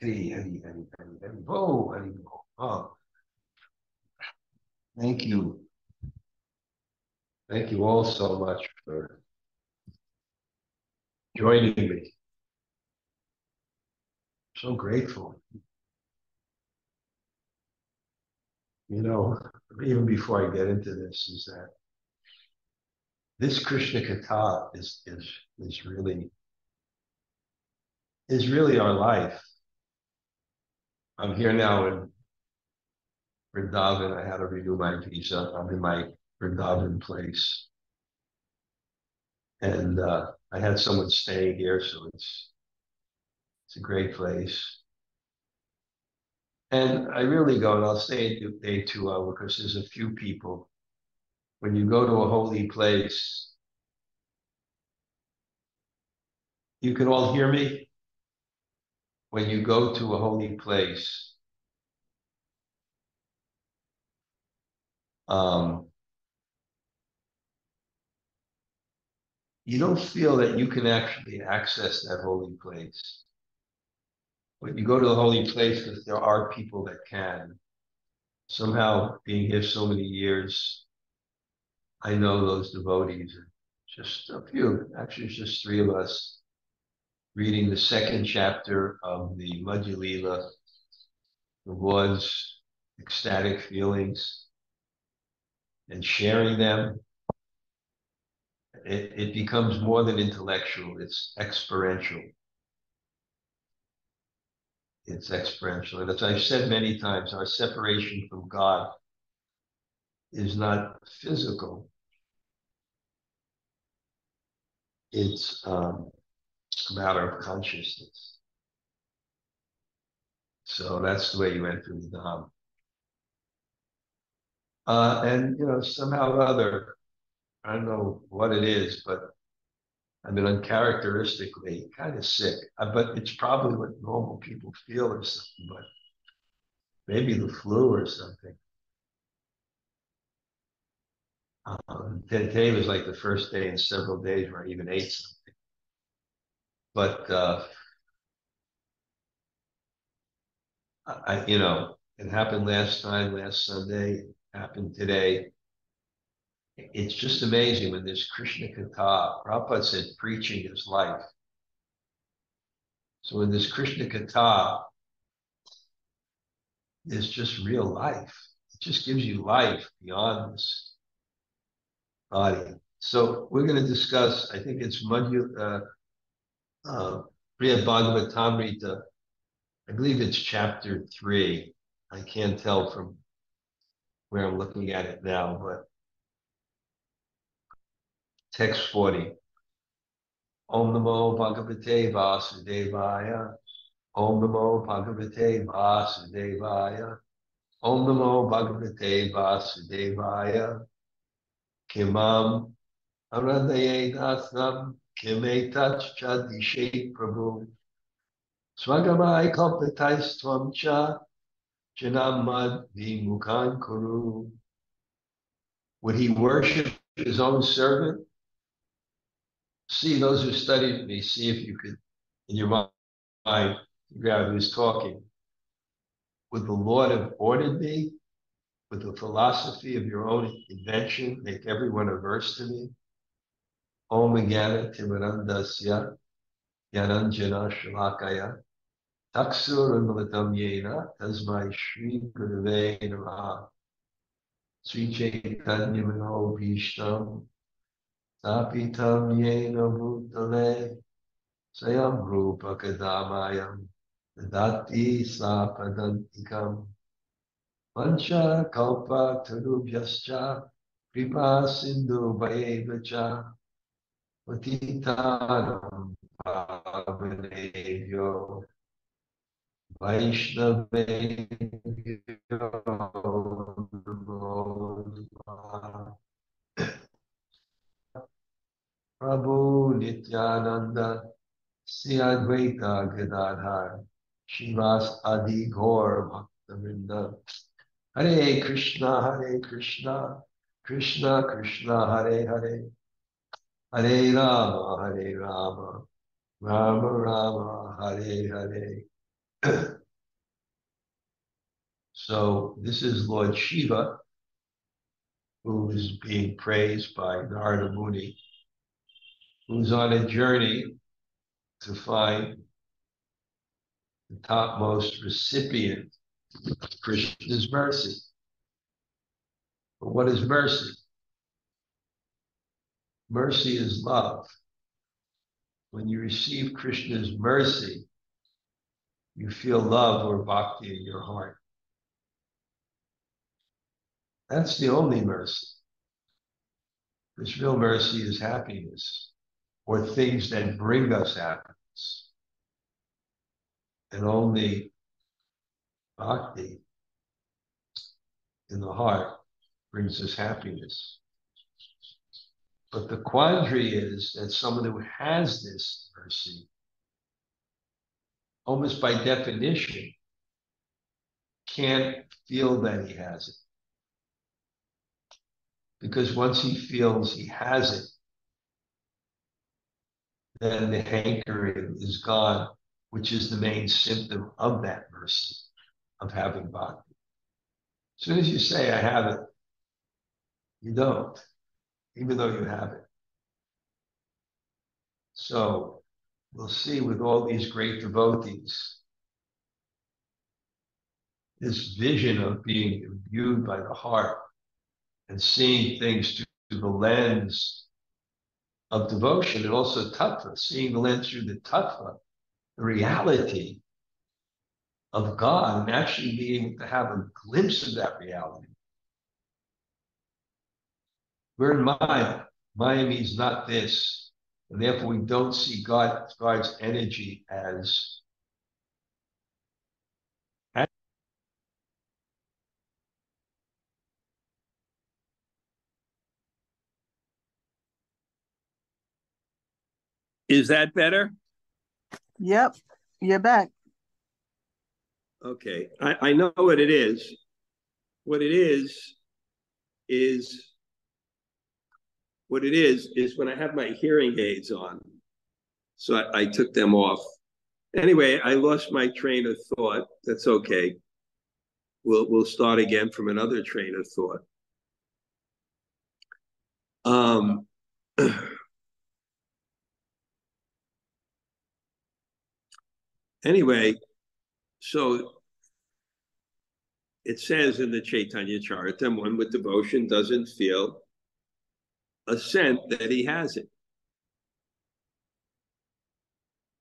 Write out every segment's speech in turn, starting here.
Hari, Hari, Hari, Hari, Hari, Bo, Hari, Bo. Oh, thank you. Thank you all so much for joining me. So grateful. You know, even before I get into this, is that this Krishna-katha is really our life. I'm here now in Vrindavan. I had to renew my visa. I'm in my Vrindavan place. And I had someone staying here, so it's a great place. And I really go, and I'll stay day 2 hours because there's a few people. When you go to a holy place, you can all hear me? When you go to a holy place, you don't feel that you can actually access that holy place. But you go to the holy place because there are people that can. Somehow, being here so many years, I know those devotees. Just a few, actually, it's just 3 of us reading the 2nd chapter of the Madhya Lila, the Lord's ecstatic feelings, and sharing them. It becomes more than intellectual, it's experiential. It's experiential. And as I've said many times, our separation from God is not physical. It's a matter of consciousness. So that's the way you enter the Dham. And, you know, somehow or other, I don't know what it is, but I mean, uncharacteristically kind of sick. But it's probably what normal people feel or something, but maybe the flu or something. Today was like the first day in several days where I even ate something. But you know, it happened last Sunday, happened today. It's just amazing when this Krishna-katha, Prabhupada said preaching is life. So in this Krishna-katha, there's just real life. It just gives you life beyond this body. So we're going to discuss, I think it's Bṛhad-bhāgavatāmṛta. I believe it's chapter 3. I can't tell from where I'm looking at it now, but text 40. Om Namo Bhagavate Vasudevaya. Om Namo Bhagavate Vasudevaya. Om Namo Bhagavate Vasudevaya. Kimam ārādhayed dāsaṁ kim etac cādiśet prabhuḥ. Svāgamaiḥ kalpitais tvaṁ janān mad-vimukhān kuru. Would he worship his own servant? See, those who studied me, see if you could, in your mind, figure out who's talking. Would the Lord have ordered me with the philosophy of your own invention, make everyone averse to me? Om Jnana Timirandasya Jnananjana Shalakaya Taksuramritam Yena Tasmai Shri Gurave Namaha Sri Chaitanya Mano Bhishtam Tapitam Yena Bhutale Sayam Rupa Kadamayam Dadati Sapadantikam Pancha Kalpa Tarubhyascha Kripa Sindhu Bhayevacha Patitanam Pavanebhyo Vaishnavebhyo Prabhu Nityananda Sri Advaita Gadadhar Shivas Adi Gaur Bhakta-vrinda Hare Krishna, Krishna Krishna, Hare Hare, Hare Rama, Rama Rama, Hare Hare. So this is Lord Shiva, who is being praised by Narada Muni, who's on a journey to find the topmost recipient of Krishna's mercy. But what is mercy? Mercy is love. When you receive Krishna's mercy, you feel love or bhakti in your heart. That's the only mercy. This real mercy is happiness, or things that bring us happiness. And only bhakti in the heart brings us happiness. But the quandary is that someone who has this mercy, almost by definition, can't feel that he has it. Because once he feels he has it, then the hankering is gone, which is the main symptom of that mercy, of having bhakti. As soon as you say, I have it, you don't, even though you have it. So we'll see with all these great devotees, this vision of being imbued by the heart and seeing things through the lens of devotion, and also tattva, seeing the lens through the tattva, the reality of God, and actually being able to have a glimpse of that reality. We're in Maya. Maya means not this, and therefore we don't see God's energy as Is that better? Yep, you're back. Okay, I know what it is. What it is when I have my hearing aids on. So I took them off. Anyway, I lost my train of thought. That's okay. We'll start again from another train of thought. Anyway, so it says in the Chaitanya Charita, one with devotion doesn't feel a sense that he has it.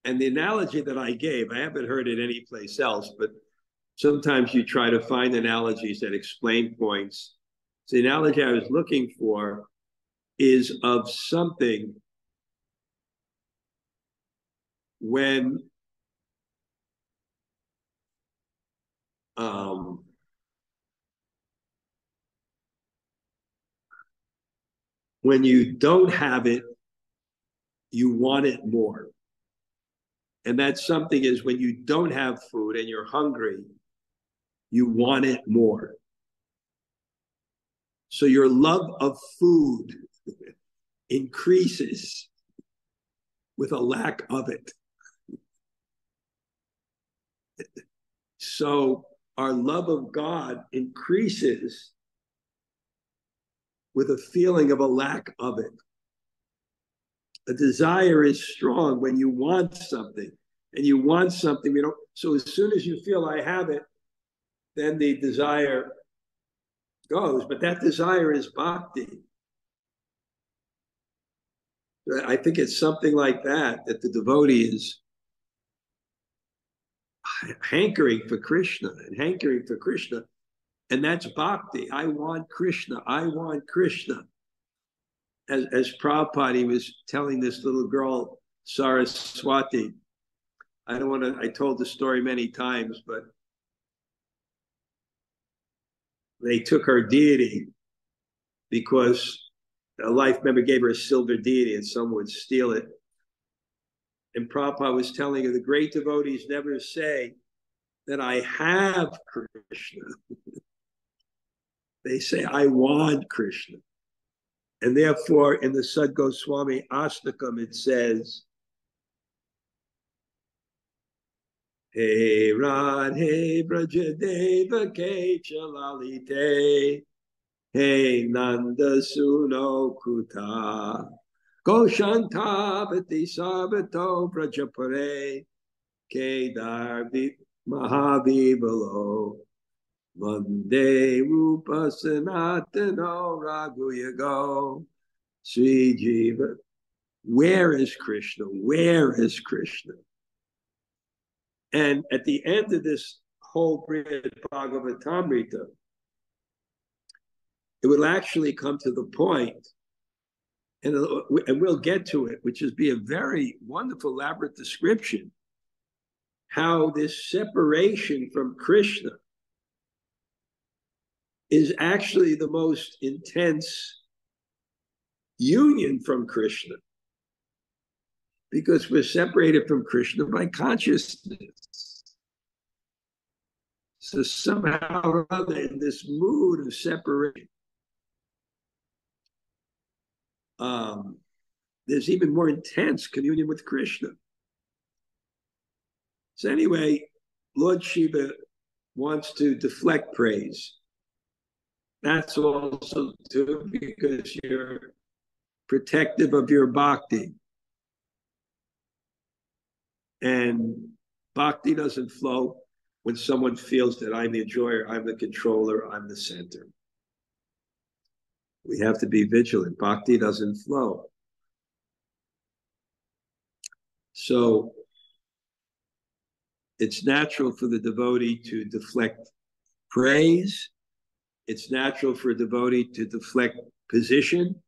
And the analogy that I gave, I haven't heard it anyplace else, but sometimes you try to find analogies that explain points. So the analogy I was looking for is of something when you don't have it, you want it more. And that something is when you don't have food and you're hungry, you want it more. So your love of food increases with a lack of it. So our love of God increases with a feeling of a lack of it. A desire is strong when you want something, and you want something. So as soon as you feel I have it, then the desire goes. But that desire is bhakti. I think it's something like that the devotee is hankering for Krishna and hankering for Krishna. And that's bhakti. I want Krishna. I want Krishna. As Prabhupada, he was telling this little girl, Saraswati, I told the story many times, but they took her deity because a life member gave her a silver deity and someone would steal it. And Prabhupada was telling her, the great devotees never say that I have Krishna. They say, I want Krishna. And therefore, in the Sad Goswami Astakam, it says, Hey Radhe Brajadeva Ke Chalalite. Hey Nanda Suno Kuta. Goshantabati Sabato Brajapare. Kedar Mahavibalo. Vande Rupa Sanatano Raghuyago. Sri Jiva. Where is Krishna? Where is Krishna? And at the end of this whole Bṛhad-bhāgavatāmṛta, it will actually come to the point, and we'll get to it, which is be a very wonderful, elaborate description, how this separation from Krishna is actually the most intense union from Krishna, because we're separated from Krishna by consciousness. So somehow or other, in this mood of separation, there's even more intense communion with Krishna. So anyway, Lord Shiva wants to deflect praise. That's also too because you're protective of your bhakti. And bhakti doesn't flow when someone feels that I'm the enjoyer, I'm the controller, I'm the center. We have to be vigilant. Bhakti doesn't flow. So it's natural for the devotee to deflect praise. It's natural for a devotee to deflect position.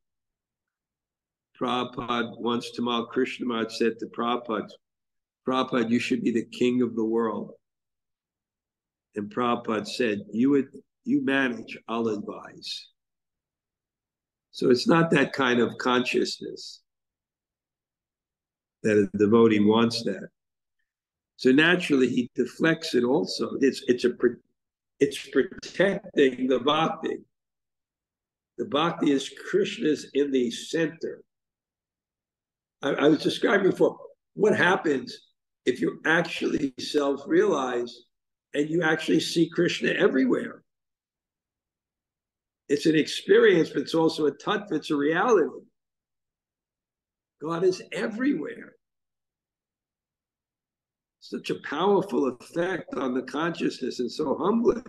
Prabhupada once, Tamal Krishnamurti said to Prabhupada, Prabhupada, you should be the king of the world. And Prabhupada said, you manage, I'll advise. So it's not that kind of consciousness that a devotee wants that. So naturally he deflects it also. It's protecting the bhakti. The bhakti is Krishna's in the center. I was describing before, what happens if you actually self-realize and you actually see Krishna everywhere? It's an experience, but it's also a tattva, it's a reality. God is everywhere. Such a powerful effect on the consciousness and so humbling.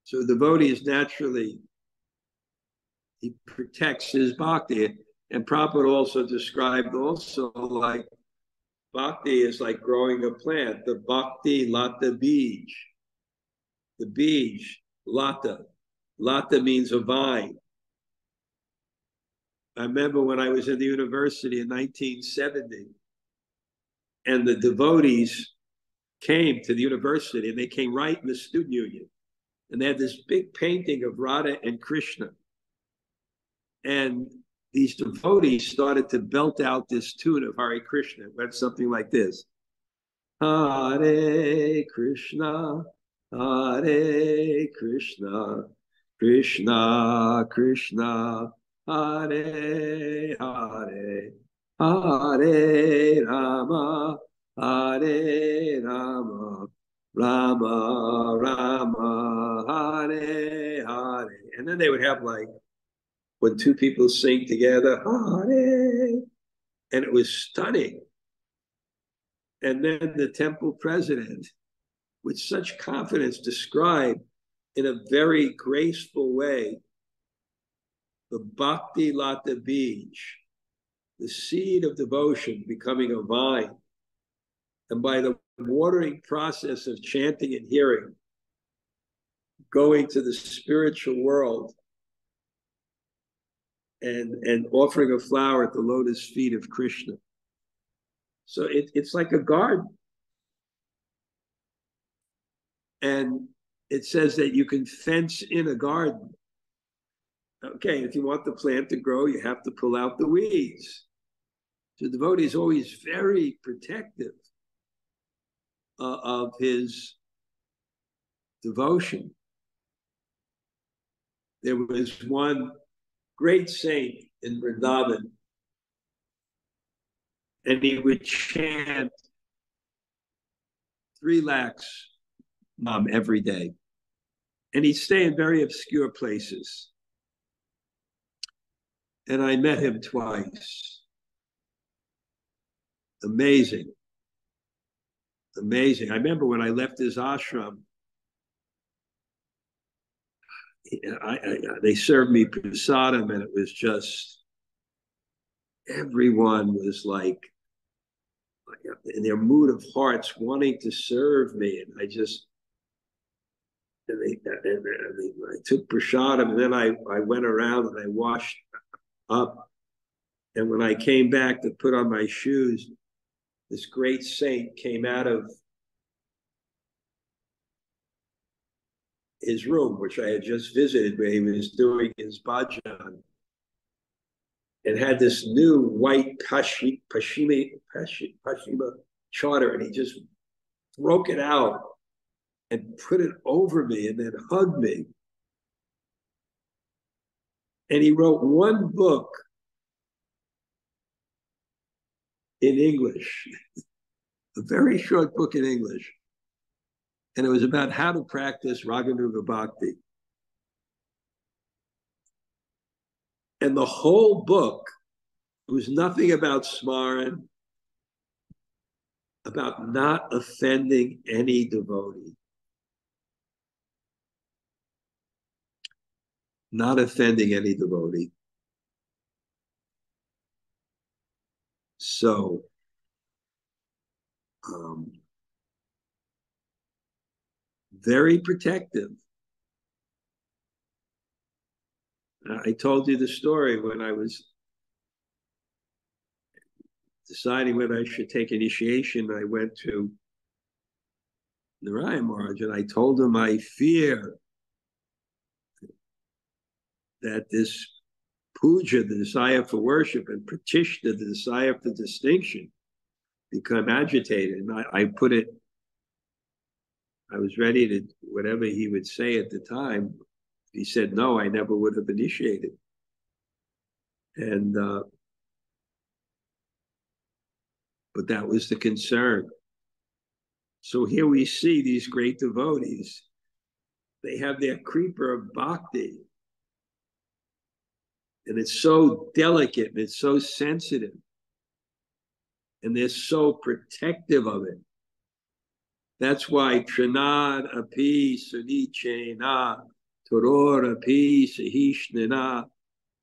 So the devotee is naturally, he protects his bhakti. And Prabhupada also described also like bhakti is like growing a plant. The bhakti lata bij. The bij, lata. Lata means a vine. I remember when I was in the university in 1970, and the devotees came to the university, and they came right in the student union. And they had this big painting of Radha and Krishna. And these devotees started to belt out this tune of Hare Krishna. It went something like this. Hare Krishna, Hare Krishna, Krishna Krishna, Hare Hare, Hare Rama, Hare Rama, Rama Rama, Hare Hare. And then they would have like, when two people sing together, Hare, and it was stunning. And then the temple president, with such confidence, described in a very graceful way the bhakti lata bij, the seed of devotion becoming a vine. And by the watering process of chanting and hearing, going to the spiritual world and offering a flower at the lotus feet of Krishna. So it's like a garden. And it says that you can fence in a garden. Okay, if you want the plant to grow, you have to pull out the weeds. So the devotee is always very protective of his devotion. There was one great saint in Vrindavan and he would chant 3 lakhs every day. And he'd stay in very obscure places. And I met him twice. Amazing. Amazing. I remember when I left his ashram, they served me prasadam, and it was just, everyone was like in their mood of hearts wanting to serve me. And I just, and I took prasadam, and then I went around and I washed up. And when I came back to put on my shoes, this great saint came out of his room, which I had just visited, where he was doing his bhajan, and had this new white Pashima charter, and he just broke it out and put it over me and then hugged me. And he wrote one book in English, a very short book in English. And it was about how to practice Raganuga Bhakti. And the whole book was nothing about smaran, about not offending any devotee. Not offending any devotee. So, very protective. I told you the story when I was deciding whether I should take initiation. I went to Narayan Maharaj and I told him I fear that this puja, the desire for worship, and pratishta, the desire for distinction, become agitated. And I put it, I was ready to, whatever he would say at the time. He said, no, I never would have initiated. And, but that was the concern. So here we see these great devotees. They have their creeper of bhakti. And it's so delicate and it's so sensitive. And they're so protective of it. That's why Trinad api sunichena, Toror api sahishnena,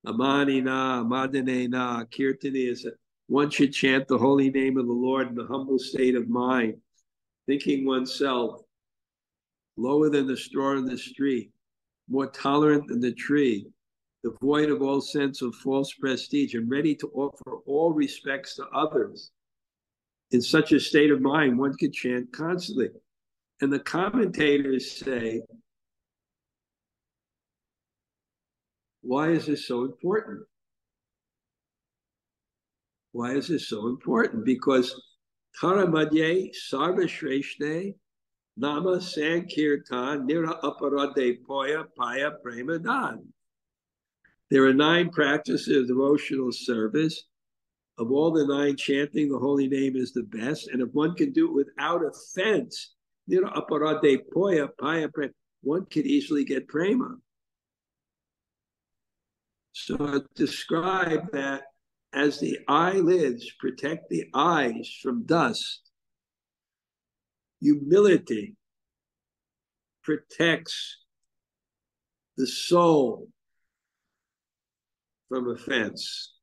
Amanina, Madanena, Kirtani is one should chant the holy name of the Lord in the humble state of mind, thinking oneself lower than the straw in the street, more tolerant than the tree, devoid of all sense of false prestige, and ready to offer all respects to others. In such a state of mind, one could chant constantly. And the commentators say, why is this so important? Why is this so important? Because Taramadye Sarva Shreshte Nama Sankirtan Nira Aparade Poya Paya Premadan. There are 9 practices of devotional service. Of all the 9, chanting the holy name is the best. And if one can do it without offense, Nira Aparade Poya Paya Prema, one could easily get prema. So I describe that as the eyelids protect the eyes from dust, humility protects the soul from offense.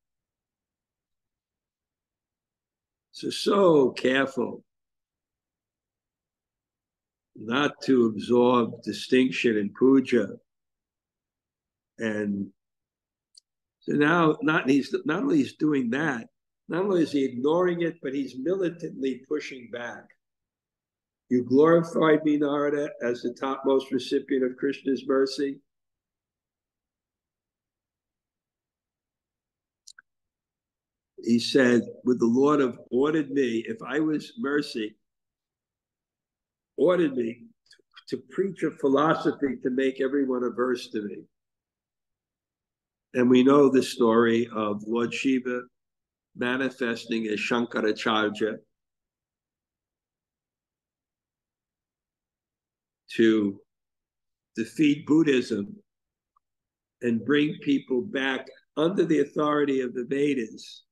So careful not to absorb distinction in puja. And so now, not only he's doing that, not only is he ignoring it, but he's militantly pushing back. You glorified me, Narada, as the topmost recipient of Krishna's mercy. He said, would the Lord have ordered me, if I was mercy, ordered me to preach a philosophy to make everyone averse to me? And we know the story of Lord Shiva manifesting as Shankaracharya to defeat Buddhism and bring people back under the authority of the Vedas.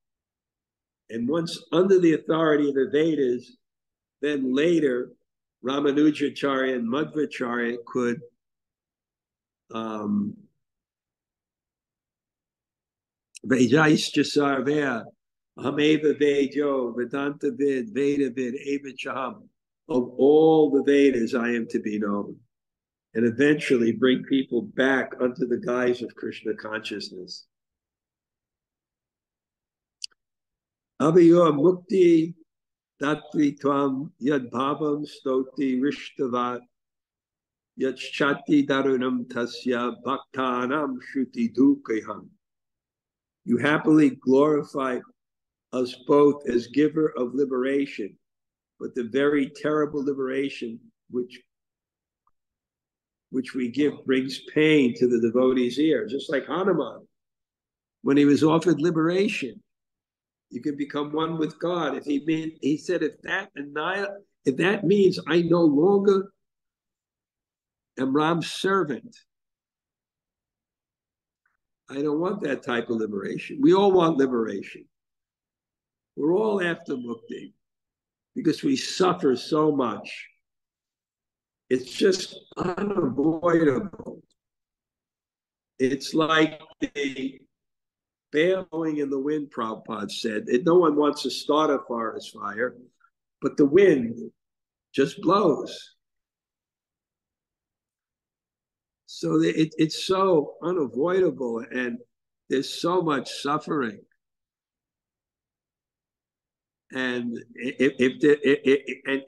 And once under the authority of the Vedas, then later Ramanujacharya and Madhvacharya could Vedaischa sarvaya Hameva Vedyo Vedanta Vid Veda Vid Evachaham. Of all the Vedas I am to be known. And eventually bring people back under the guise of Krishna consciousness. Abhiyo mukti tatvi tvaṁ yad bhavam stoti rishtavat yad shati darunam tasya bhaktanam shuti dukeham. You happily glorify us both as giver of liberation, but the very terrible liberation which we give brings pain to the devotee's ear, just like Hanuman. When he was offered liberation, you can become one with God. He said, if that means I no longer am Ram's servant, I don't want that type of liberation. We all want liberation. We're all after mukti because we suffer so much. It's just unavoidable. It's like the blowing in the wind, Prabhupada said. No one wants to start a forest fire, but the wind just blows. So it's so unavoidable, and there's so much suffering. And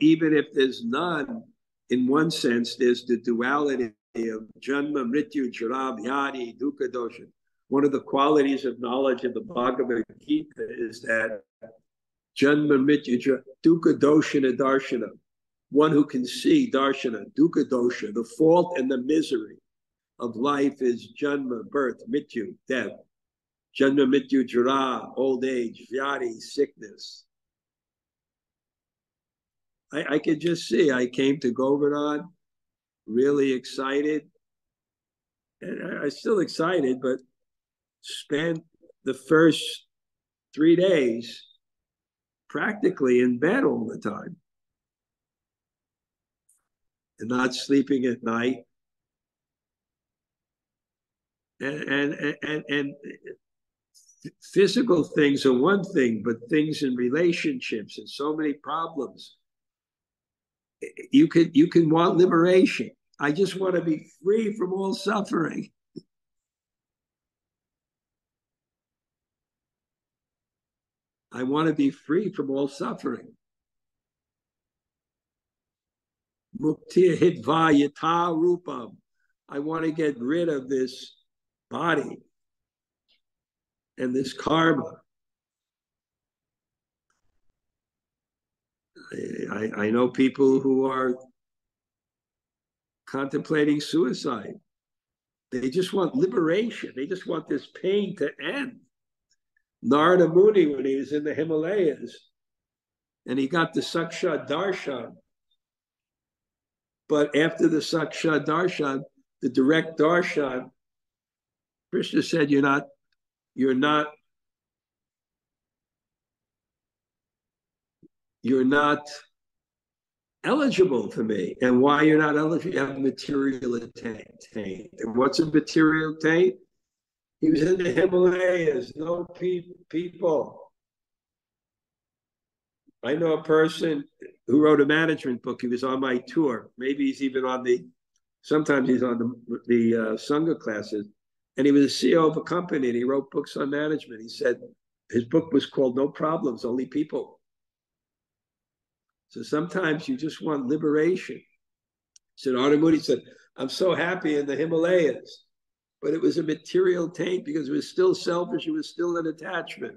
even if there's none, in one sense, there's the duality of janma, mrityu, jara, vyadi, dukkha, dosha. One of the qualities of knowledge in the Bhagavad Gita is that janma, mrityu, jara, dukkha, dosha, darshana. One who can see darshana, dukkha, dosha, the fault and the misery of life is janma, birth, mrityu, death. Janma, mrityu, jara, old age, vyadi, sickness. I could just see, I came to Govardhan really excited. And I'm still excited, but spent the first 3 days practically in bed all the time and not sleeping at night. And physical things are one thing, but things in relationships and so many problems. You can want liberation. I just want to be free from all suffering. I want to be free from all suffering. Mukti hitva yata rupam. I want to get rid of this body and this karma. I know people who are contemplating suicide. They just want liberation. They just want this pain to end. Narada Muni, when he was in the Himalayas, and he got the Saksha Darshan. But after the Saksha Darshan, the direct Darshan, Krishna said, you're not eligible for me. And why you're not eligible? You have material taint. And what's a material taint? He was in the Himalayas, no people. I know a person who wrote a management book. He was on my tour. Maybe he's even on sometimes he's on the Sanga classes. And he was a CEO of a company, and he wrote books on management. He said his book was called No Problems, Only People. So sometimes you just want liberation. So Narada Muni said, I'm so happy in the Himalayas. But it was a material taint because it was still selfish. It was still an attachment.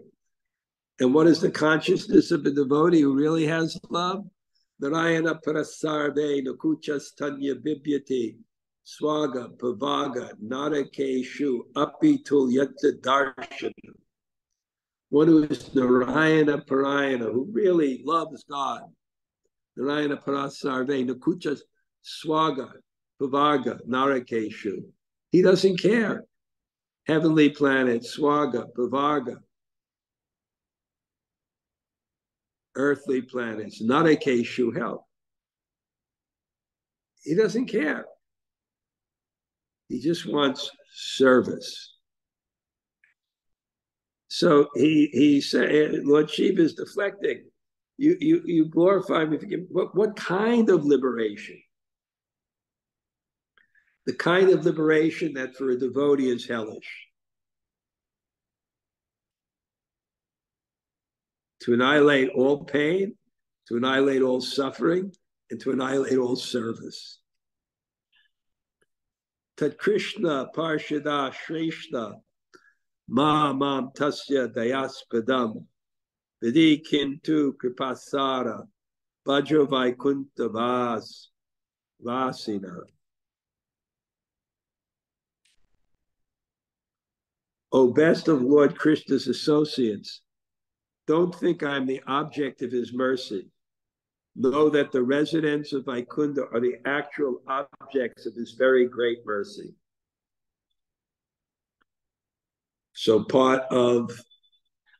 And what is the consciousness of a devotee who really has love? Narayana prasarve nakuchas tanya bibyati swaga pavaga narakeshu apitul yatsa darshanam. one who is Narayana Parayana, who really loves God. Narayana Parasarve, Nakuchas Swaga, Pavaga, Narakeshu. He doesn't care. Heavenly planet, Swaga, Pavaga. Earthly planets, Narakeshu, hell. He doesn't care. He just wants service. So he said, Lord Shiva is deflecting. You glorify me. What kind of liberation? The kind of liberation that for a devotee is hellish. To annihilate all pain, to annihilate all suffering, and to annihilate all service. Tat Krishna Parshada Shreshta Mam Tasya Dayaspadam Vidi Kintu Kripasara Bhajo Vaikunta Vasina. O best of Lord Krishna's associates, don't think I'm the object of his mercy. Know that the residents of Vaikunta are the actual objects of his very great mercy. So part of,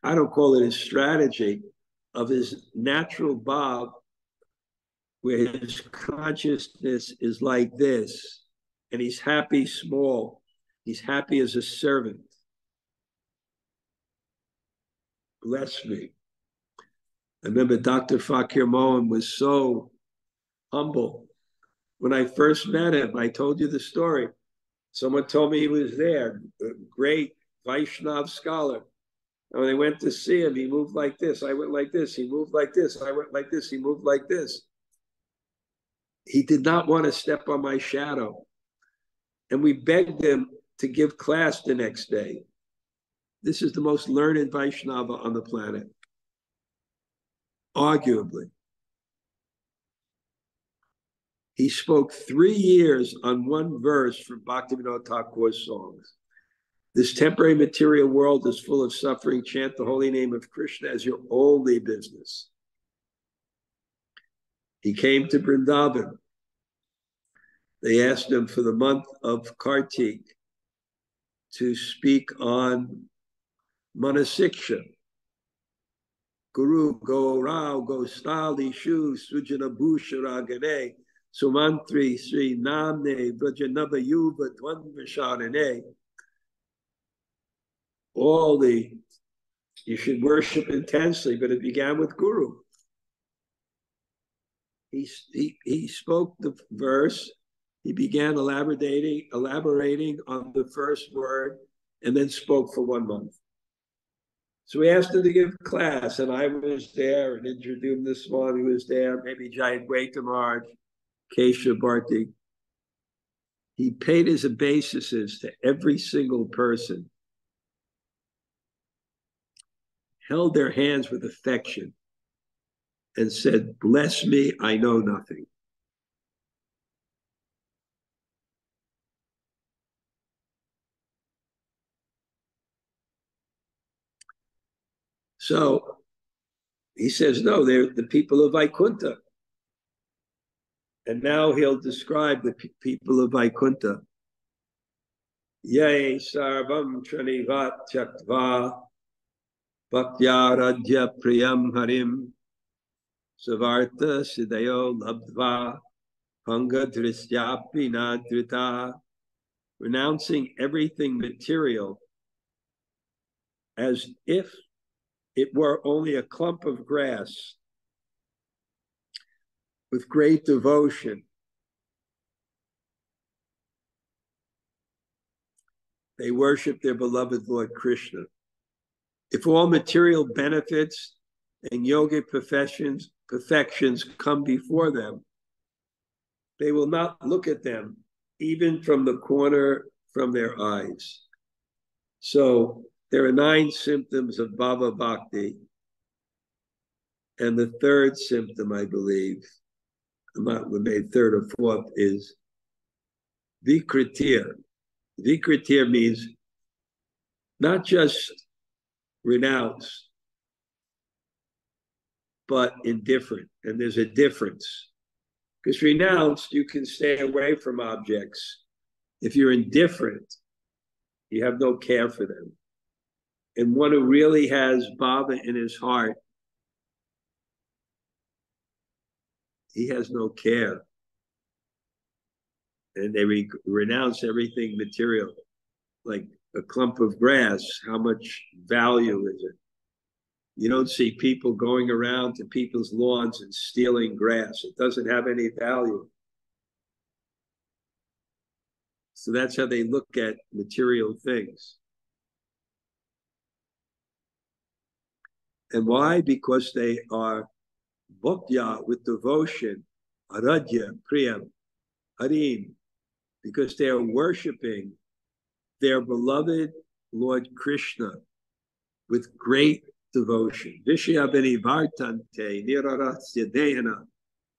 I don't call it his strategy, of his natural bhav, where his consciousness is like this, and he's happy small, he's happy as a servant. Bless me. I remember Dr. Fakir Mohan was so humble. When I first met him, I told you the story. Someone told me he was there, a great Vaishnav scholar. And when I went to see him, he moved like this. I went like this. He moved like this. I went like this. He moved like this. He did not want to step on my shadow. And we begged him to give class the next day. This is the most learned Vaishnava on the planet. Arguably. He spoke 3 years on one verse from Bhaktivinoda Thakur's songs. This temporary material world is full of suffering. Chant the holy name of Krishna as your only business. He came to Vrindavan. They asked him for the month of Kartik to speak on Manasiksha. Kuru, go rao, go stali shu, sujana bhusharagane, sumantri sri namne, vrajanava yuva dvandvasharane. You should worship intensely, but it began with Guru. He spoke the verse, he began elaborating on the first word, and then spoke for 1 month. So we asked him to give class, and I was there, and Indradyumna Swami was there, maybe Giant Maharaj, Kesha Bharti. He paid his obeisances to every single person, held their hands with affection, and said, bless me, I know nothing. So he says, no, they're the people of Vaikunta. And now he'll describe the people of Vaikunta. Yay sarvam tranivat chaktva bhaktyāradhya priyam harim savarta siddhayo labdva panga drisyapi nadrita. Renouncing everything material as if it were only a clump of grass, with great devotion. They worship their beloved Lord Krishna. If all material benefits and yogic perfections come before them, they will not look at them, even from the corner from their eyes. So there are 9 symptoms of bhava bhakti. And the third symptom, I believe, we made third or fourth, is vikritir. Vikritir means not just renounce, but indifferent. And there's a difference. Because renounced, you can stay away from objects. If you're indifferent, you have no care for them. And one who really has bhava in his heart, he has no care. And they renounce everything material, like a clump of grass. How much value is it? You don't see people going around to people's lawns and stealing grass. It doesn't have any value. So that's how they look at material things. And why? Because they are bhaktya, with devotion, ārādhayed, priyam, harim, because they are worshiping their beloved Lord Krishna with great devotion. Vishya benivartante nirarasya dehana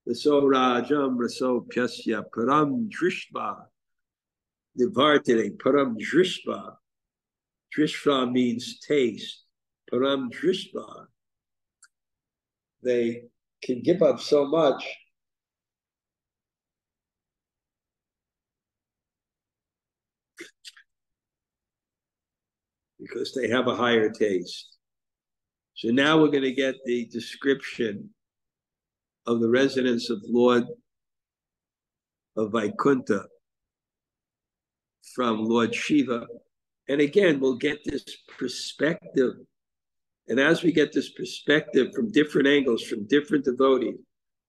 raso rajam raso pyasya param drishva nivartane param drishva. Drishva means taste. Param drishva. They can give up so much because they have a higher taste. So now we're going to get the description of the residence of Lord of Vaikuntha from Lord Shiva. And again, we'll get this perspective. And as we get this perspective from different angles, from different devotees,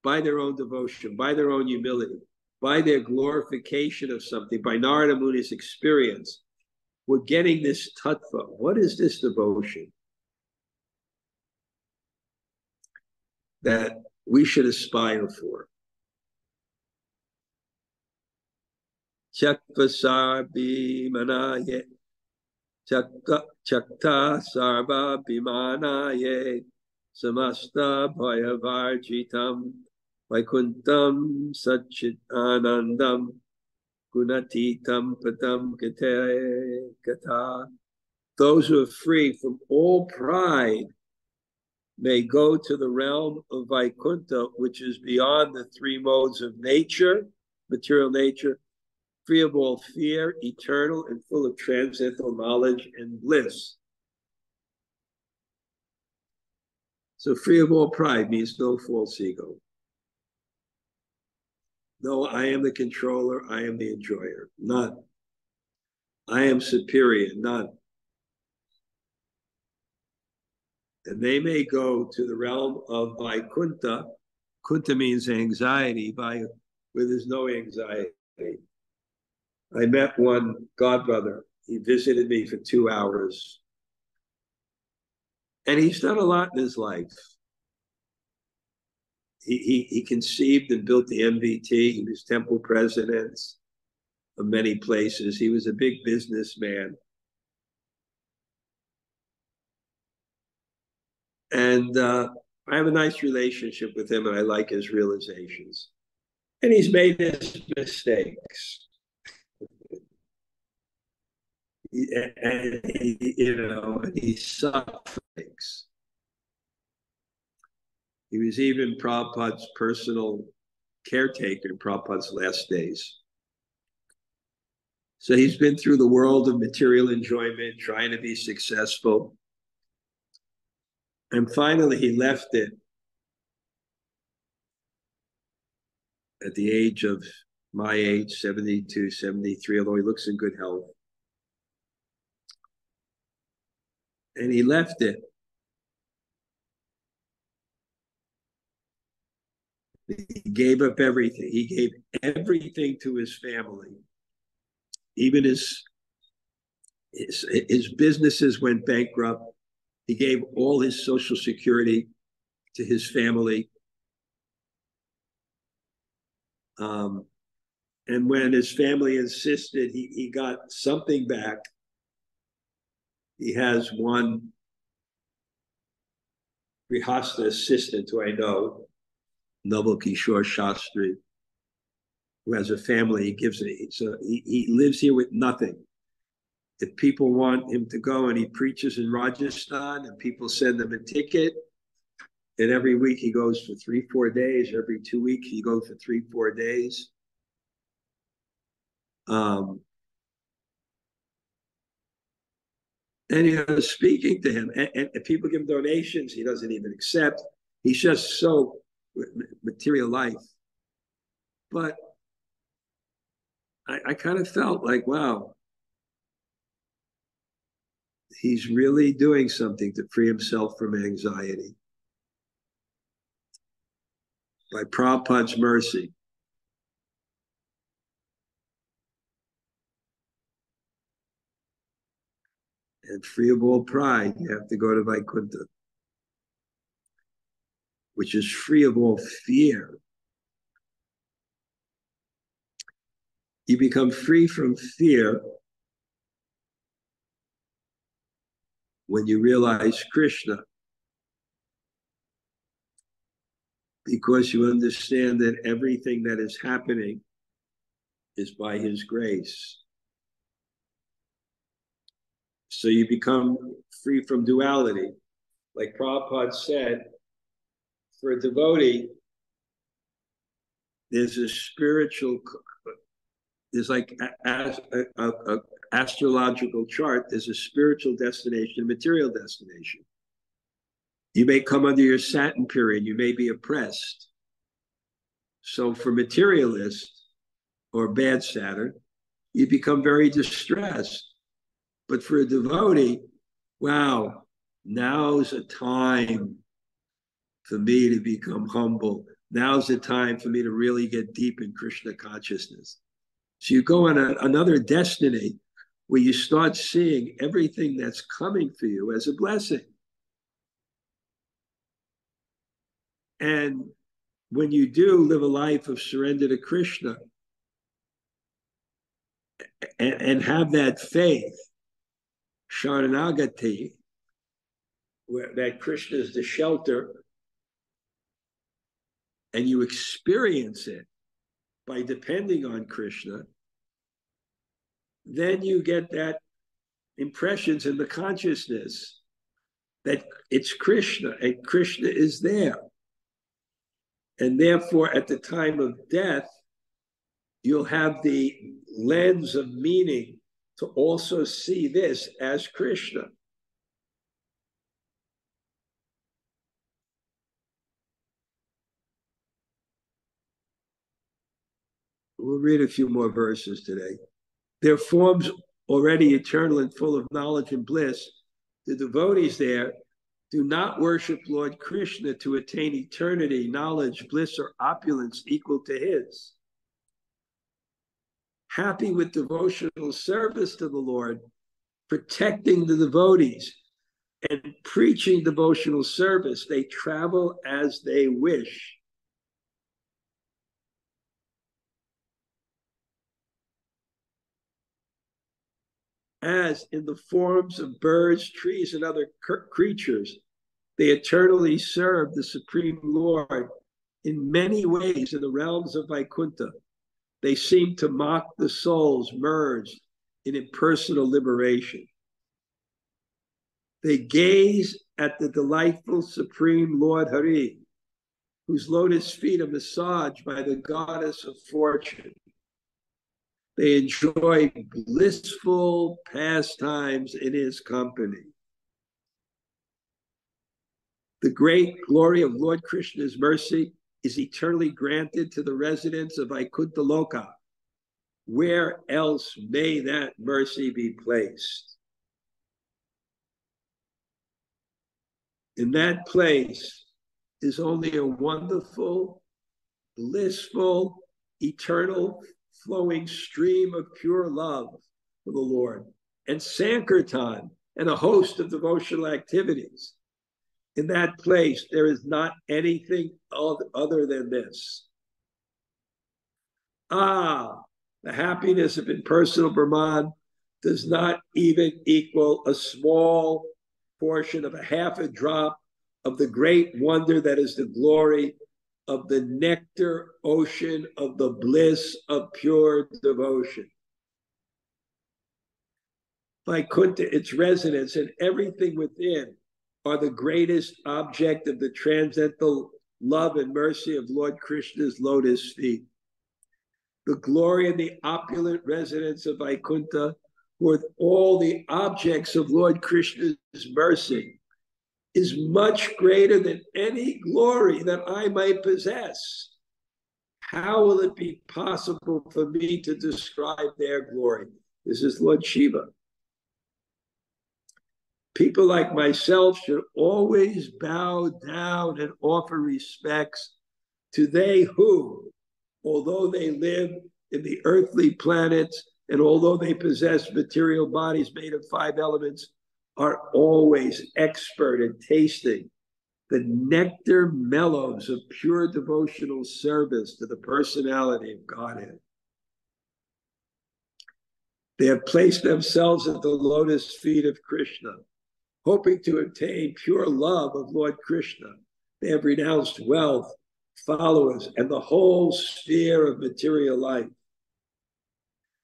by their own devotion, by their own humility, by their glorification of something, by Narada Muni's experience, we're getting this tattva. What is this devotion that we should aspire for? Chakta bhimanaye, chakta sarva bhimanaye, samasta bhayavarjitam, vaikuntam satchit anandam, gunatitam patam katha. Those who are free from all pride may go to the realm of Vaikuntha, which is beyond the three modes of nature, material nature, free of all fear, eternal, and full of transcendental knowledge and bliss. So free of all pride means no false ego. No, I am the controller, I am the enjoyer. None. I am superior. None. And they may go to the realm of Vaikuntha. Kunta means anxiety, where there's no anxiety. I met one godbrother. He visited me for 2 hours. And he's done a lot in his life. He conceived and built the MVT. He was temple president of many places. He was a big businessman. And I have a nice relationship with him, and I like his realizations. And he's made his mistakes. And he suffers. He was even Prabhupada's personal caretaker in Prabhupada's last days. So he's been through the world of material enjoyment, trying to be successful. And finally, he left it at the age of my age, 72, 73, although he looks in good health. And he left it. He gave up everything. He gave everything to his family. Even his businesses went bankrupt. He gave all his Social Security to his family. And when his family insisted, he got something back. He has one Grihastha assistant who I know, Naval Kishore Shastri, who has a family. He gives it. So he lives here with nothing. if people want him to go, and he preaches in Rajasthan, and people send him a ticket, and every week he goes for 3-4 days. Every 2 weeks he goes for 3-4 days. And speaking to him, and people give him donations, he doesn't even accept. He's just so material life. But I kind of felt like, wow, he's really doing something to free himself from anxiety. By Prabhupada's mercy. And free of all pride, you have to go to Vaikuntha, which is free of all fear. You become free from fear when you realize Krishna, because you understand that everything that is happening is by his grace. So you become free from duality. Like Prabhupada said, for a devotee, there's a spiritual, there's like a astrological chart, there's a spiritual destination, a material destination. You may come under your Saturn period, you may be oppressed. So for materialists or bad Saturn, you become very distressed. But for a devotee, wow, now's a time for me to become humble. Now's the time for me to really get deep in Krishna consciousness. So you go on another destiny where you start seeing everything that's coming for you as a blessing. And when you do live a life of surrender to Krishna and have that faith, Sharanagati, where that Krishna is the shelter, and you experience it by depending on Krishna, then you get that impressions in the consciousness that it's Krishna and Krishna is there. And therefore, at the time of death, you'll have the lens of meaning to also see this as Krishna. We'll read a few more verses today. Their forms already eternal and full of knowledge and bliss. The devotees there do not worship Lord Krishna to attain eternity, knowledge, bliss, or opulence equal to his. Happy with devotional service to the Lord, protecting the devotees, and preaching devotional service, they travel as they wish. As in the forms of birds, trees, and other creatures, they eternally serve the Supreme Lord in many ways in the realms of Vaikuntha. They seem to mock the souls merged in impersonal liberation. They gaze at the delightful Supreme Lord Hari, whose lotus feet are massaged by the goddess of fortune. They enjoy blissful pastimes in his company. The great glory of Lord Krishna's mercy is eternally granted to the residents of Vaikuntha Loka. Where else may that mercy be placed? In that place is only a wonderful, blissful, eternal, flowing stream of pure love for the Lord, and Sankirtan, and a host of devotional activities. In that place, there is not anything other than this. The happiness of impersonal Brahman does not even equal a small portion of a half a drop of the great wonder that is the glory of the nectar ocean of the bliss of pure devotion. Vaikuntha, its residents, and everything within are the greatest object of the transcendental love and mercy of Lord Krishna's lotus feet. The glory and the opulent residents of Vaikuntha, with all the objects of Lord Krishna's mercy, is much greater than any glory that I might possess. How will it be possible for me to describe their glory? This is Lord Shiva. People like myself should always bow down and offer respects to they who, although they live in the earthly planets and although they possess material bodies made of 5 elements, are always expert at tasting the nectar mellows of pure devotional service to the personality of Godhead. They have placed themselves at the lotus feet of Krishna, hoping to obtain pure love of Lord Krishna. They have renounced wealth, followers, and the whole sphere of material life.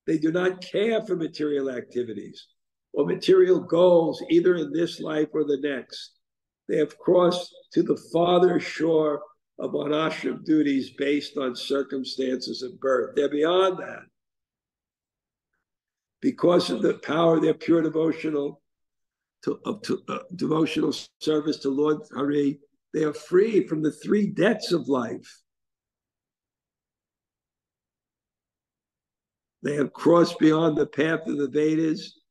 They do not care for material activities or material goals, either in this life or the next. They have crossed to the farther shore of monashram duties based on circumstances of birth. They're beyond that. Because of the power of their pure devotional devotional service to Lord Hari, they are free from the 3 debts of life. They have crossed beyond the path of the Vedas,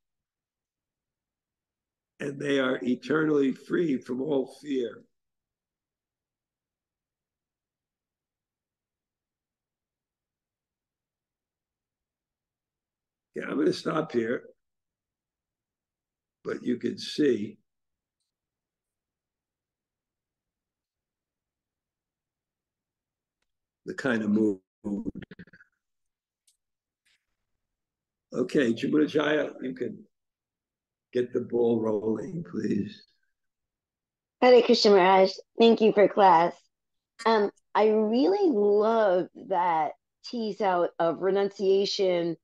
and they are eternally free from all fear. Yeah, I'm going to stop here, but you can see the kind of mood. Okay, Jamunajaya, you can get the ball rolling, please. Hare Krishna Maharaj, thank you for class. I really love that tease out of renunciation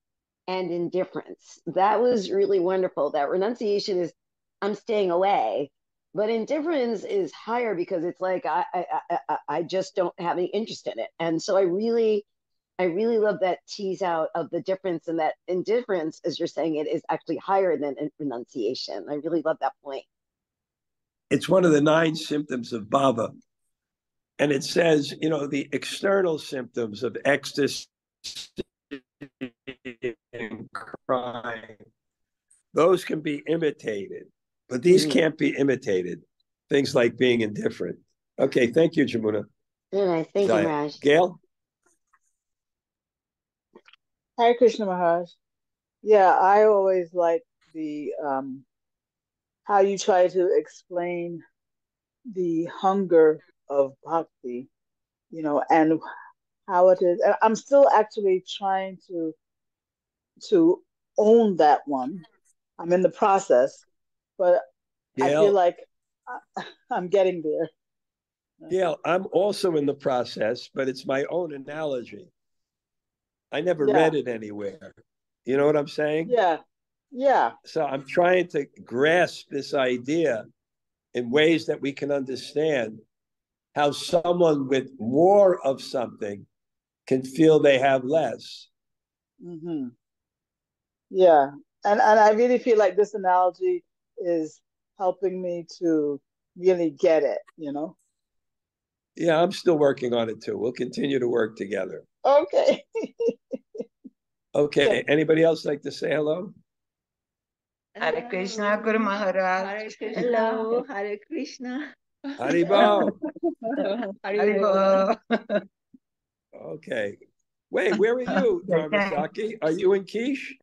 and indifference. That was really wonderful. That renunciation is, I'm staying away, but indifference is higher because it's like I just don't have any interest in it. And so I really love that tease out of the difference, and that indifference, as you're saying, it is actually higher than renunciation. I really love that point. It's one of the 9 symptoms of bhava. And it says, the external symptoms of ecstasy and crying, those can be imitated, but these can't be imitated. Things like being indifferent. Okay, thank you, Jamuna. Very nice. Thank you, Maharaj. Gail? Hare Krishna Maharaj. Yeah, I always like the how you try to explain the hunger of bhakti, and how it is. And I'm still actually trying to own that one. I'm in the process, but Gail, I feel like I'm getting there. Yeah, I'm also in the process, but it's my own analogy. I never read it anywhere. You know what I'm saying? Yeah. So I'm trying to grasp this idea in ways that we can understand how someone with more of something can feel they have less. Mm-hmm. Yeah. And I really feel like this analogy is helping me to really get it, Yeah, I'm still working on it too. We'll continue to work together. Okay. Okay. Anybody else like to say hello? Hare Krishna, Guru Maharaj. Hare Krishna. Hello. Hare Krishna. Haribol. Haribol. Okay. Wait, where are you, Dharmasaki? Are you in Kish?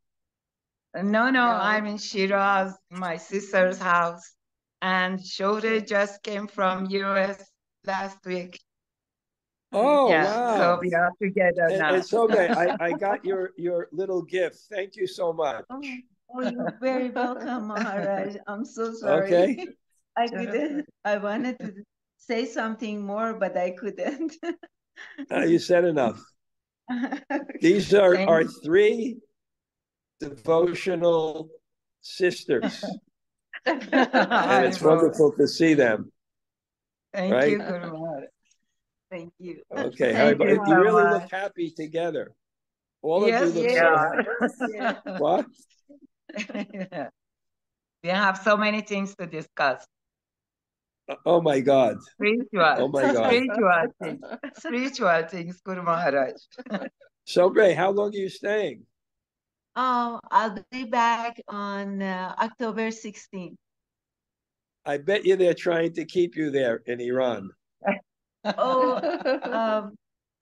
No, I'm in Shiraz, my sister's house. And Shore just came from US last week. Oh, yeah, wow. So we are together now. It's okay. I got your little gift. Thank you so much. Oh, you're very welcome, Maharaj. I'm so sorry. Okay. I wanted to say something more, but I couldn't. You said enough. These are 3 devotional sisters. And it's wonderful to see them. Thank you, Guru Maharaj. Thank you. Okay, Thank you you really so look much. happy together. All Yes, of you look we so are. happy. What? We have so many things to discuss. Oh my God. Spiritual. Oh my God. Spiritual things. Spiritual things, Guru Maharaj. So great. How long are you staying? I'll be back on October 16th. I bet you they're trying to keep you there in Iran. Oh,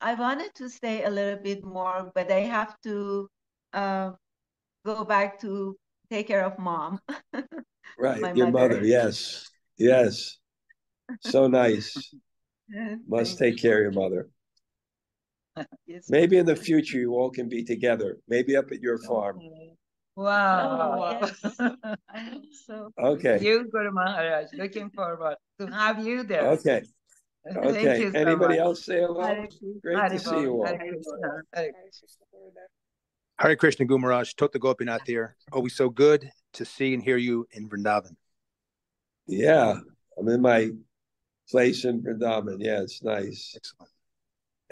I wanted to stay a little bit more, but I have to go back to take care of mom. Right, your mother. Yes, yes. So nice. Must take care of your mother. Yes. Maybe in the future you all can be together. Maybe up at your farm. Wow. So Okay. You, Guru Maharaj, looking forward to have you there. Okay. Thank Okay. you so Anybody much. else say hello? Great to see you all. Hare Krishna. Hare Hare Krishna, Guru Maharaj. Tota Gopinath here. Always so good to see and hear you in Vrindavan. Yeah, I'm in my place in Vrindavan. Yeah, it's nice. Excellent.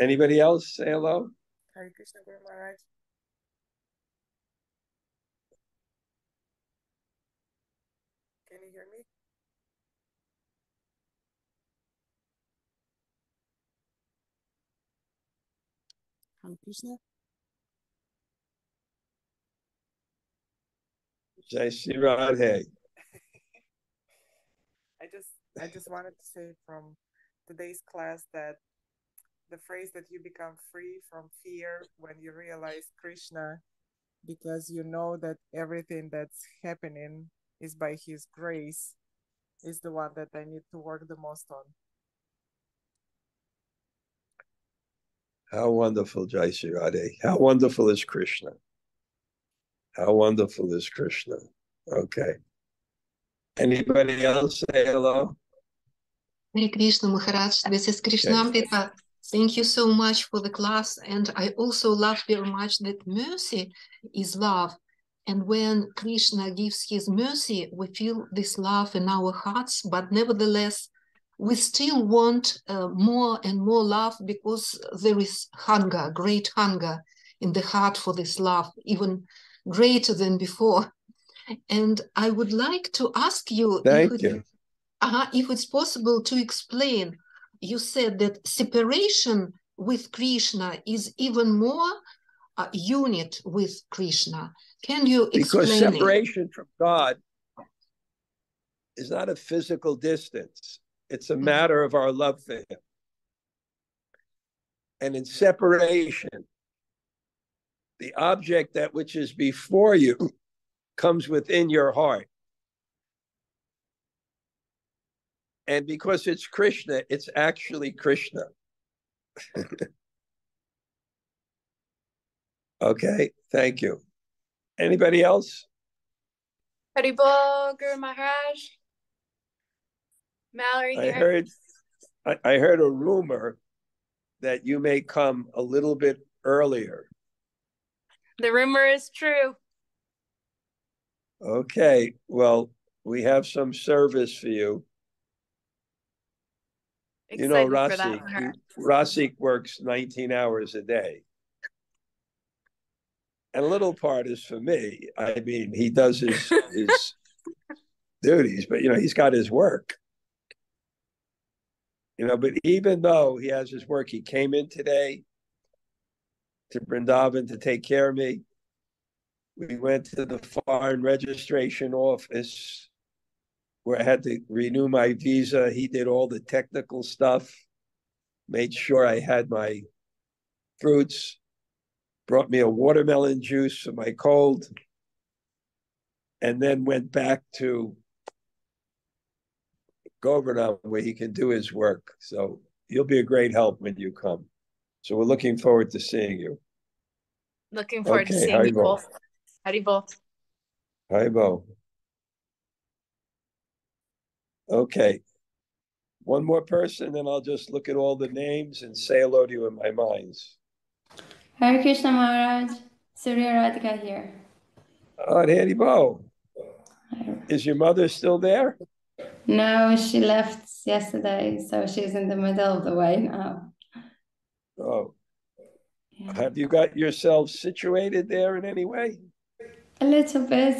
Anybody else say hello? Hare Krishna, Guru Maharaj. Can you hear me? Hare Krishna. Jai Shri Radhe. I just wanted to say from today's class that the phrase that you become free from fear when you realize Krishna, because you know that everything that's happening is by his grace, is the one that I need to work the most on. How wonderful, Jai Shri Radhe. How wonderful is Krishna. How wonderful is Krishna. Okay. Anybody else say hello? Hare Krishna, Maharaj. This is Krishna-katha. Thank you so much for the class. And I also love very much that mercy is love. And when Krishna gives his mercy, we feel this love in our hearts, but nevertheless, we still want more and more love because there is hunger, great hunger in the heart for this love, even greater than before. And I would like to ask you, if it's possible to explain. You said that separation with Krishna is even more unit with Krishna. Can you explain Because separation from God is not a physical distance. It's a matter of our love for him. And in separation, the object that which is before you comes within your heart. And because it's Krishna, it's actually Krishna. Okay, thank you. Anybody else? Haribol, Guru Maharaj. Mallory here. I heard a rumor that you may come a little bit earlier. The rumor is true. Okay, well, we have some service for you. Excited you know, for that, Rasik works 19 hours a day. And a little part is for me. I mean, he does his duties, but, he's got his work. But even though he has his work, he came in today to Vrindavan to take care of me. We went to the foreign registration office where I had to renew my visa. He did all the technical stuff, made sure I had my fruits, brought me a watermelon juice for my cold, and then went back to Govardhan where he can do his work. So you'll be a great help when you come. So we're looking forward to seeing you. Looking forward to seeing you both. Haribol. Haribol. Okay. One more person, and I'll just look at all the names and say hello to you in my minds. Hare Krishna Maharaj, Surya Radhika here. Oh, Haribol. Is your mother still there? No, she left yesterday, so she's in the middle of the way now. Oh. Yeah. Have you got yourself situated there in any way? A little bit.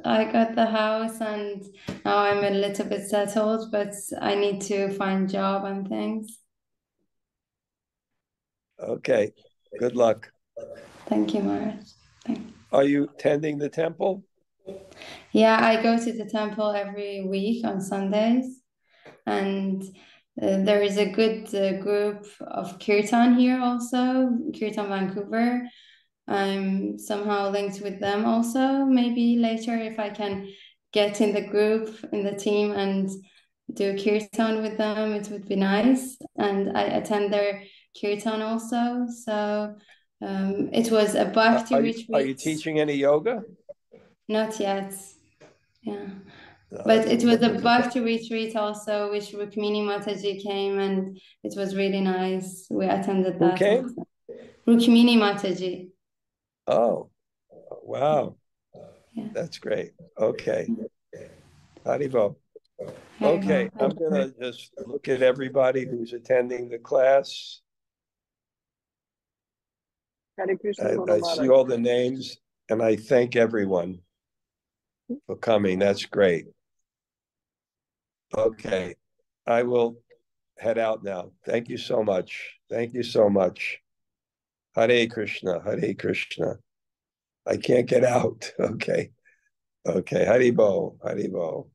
I got the house and now I'm a little bit settled, but I need to find job and things. Okay. Good luck. Thank you, Maharaj. Are you attending the temple? Yeah, I go to the temple every week on Sundays, and there is a good group of Kirtan here also, Kirtan Vancouver. I'm somehow linked with them also. Maybe later if I can get in the group, in the team and do Kirtan with them, it would be nice. And I attend their Kirtan also. So it was a Bhakti retreat. Are you teaching any yoga? Not yet. Yeah. But it was a Bhakti retreat also, which Rukmini Mataji came and it was really nice. We attended that. Who came? Also. Rukmini Mataji. Oh, wow. Yeah. That's great. Okay. Haribo. Okay, I'm going to just look at everybody who's attending the class. I see all the names and I thank everyone for coming. That's great. Okay, I will head out now. Thank you so much. Thank you so much. Hare Krishna, Hare Krishna. I can't get out. Okay. Okay, Haribo, Haribo.